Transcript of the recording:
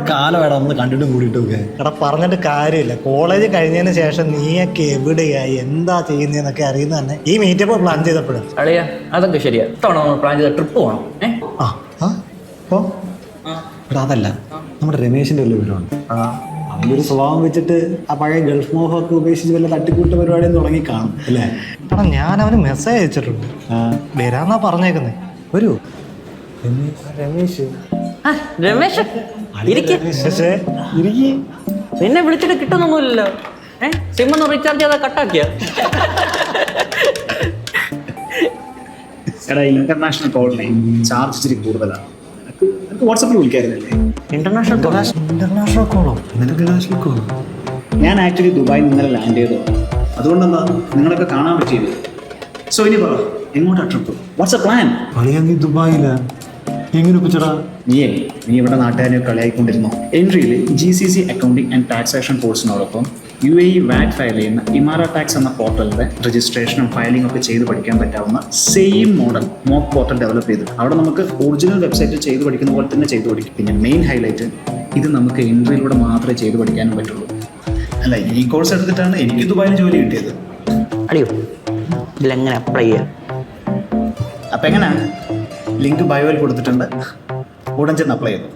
കാലമാടാ നമ്മൾ കണ്ടിട്ടും കൂടിയിട്ടൊക്കെ. എടാ പറഞ്ഞിട്ട് കാര്യമില്ല. കോളേജ് കഴിഞ്ഞതിന് ശേഷം നീയൊക്കെ എവിടെയായി എന്താ ചെയ്യുന്നതെന്നൊക്കെ അറിയുന്ന തന്നെ ഈ മീറ്റപ്പ് പ്ലാൻ ചെയ്തപ്പോഴും. അളിയ അതൊക്കെ ശരിയാ. ഇത്തവണ നമ്മൾ പ്ലാൻ ചെയ്ത ട്രിപ്പ് പോകണം. എടാ അതല്ല, നമ്മുടെ രമേശിന്റെ വലിയ വീടാണ്. അവൻ്റെ ഒരു സ്വഭാവം വെച്ചിട്ട് ആ പഴയ ഗൾഫ് മോഹമൊക്കെ ഉപേക്ഷിച്ച് വല്ല തട്ടിക്കൂട്ട് പരിപാടിയും തുടങ്ങി കാണും അല്ലേ? എടാ ഞാൻ അവന് മെസ്സേജ് അയച്ചിട്ടുണ്ട്, വരാന്നാ പറഞ്ഞേക്കുന്നേ. വരൂ രമേശ്. രമേശ് നിന്നെ വിളിച്ചിട്ട് കിട്ടുന്നൊന്നുമില്ലല്ലോ. സിം ഒന്ന് റീചാർജ് ചെയ്താൽ കട്ടാക്കിയ. എടാ ഇന്റർനാഷണൽ കോളിനെ ചാർജ് ഇച്ചിരി കൂടുതലാണ്. വാട്സാപ്പിൽ വിളിക്കായിരുന്നല്ലേ? ഇന്റർനാഷണൽ കോളോ? ഇന്റർനാഷണൽ കോളോ? ഞാൻ ആക്ച്വലി ദുബായിൽ ഇന്നലെ ലാൻഡ് ചെയ്തതാണ്. അതുകൊണ്ടെന്താ നിങ്ങളൊക്കെ കാണാൻ പറ്റിയത്. സോ ഇനി പറ, എങ്ങോട്ടാ ട്രിപ്പ്? What's a plan? നീ ദുബായില എങ്ങനെ പറ്റടാ? നീ ഇവിടെ നാട്ടുകാരെ കളിയായിക്കൊണ്ടിരുന്നു. എൻട്രിയിൽ GCC അക്കൗണ്ടിംഗ് ആൻഡ് ടാക്സേഷൻ കോഴ്സിനോടൊപ്പം UAE VAT ഫയൽ ചെയ്യുന്ന ഇമാറ ടാക്സ് എന്ന പോർട്ടലിന്റെ രജിസ്ട്രേഷനും ഫയലിംഗ് ഒക്കെ ചെയ്ത് പഠിക്കാൻ പറ്റാവുന്ന same model mock portal develop ചെയ്തു. അവിടെ നമുക്ക് ഒറിജിനൽ വെബ്സൈറ്റിൽ ചെയ്ത് പഠിക്കുന്ന പോലെ തന്നെ ചെയ്ത് പഠിക്കും. പിന്നെ മെയിൻ ഹൈലൈറ്റ്, ഇത് നമുക്ക് എൻട്രിയിലൂടെ മാത്രമേ ചെയ്ത് പഠിക്കാനും പറ്റുള്ളൂ. അല്ല, ഈ കോഴ്സ് എടുത്തിട്ടാണ് എനിക്ക് ദുബായിൽ ജോലി കിട്ടിയത്. അടിയോ ഇതിലെങ്ങനെ അപ്ലൈ ചെയ്യാം? അപ്പം എങ്ങനെയാണ്? ലിങ്ക് ബയോയിൽ കൊടുത്തിട്ടുണ്ട്, ഉടൻ ചെന്ന് അപ്ലൈ ചെയ്തു.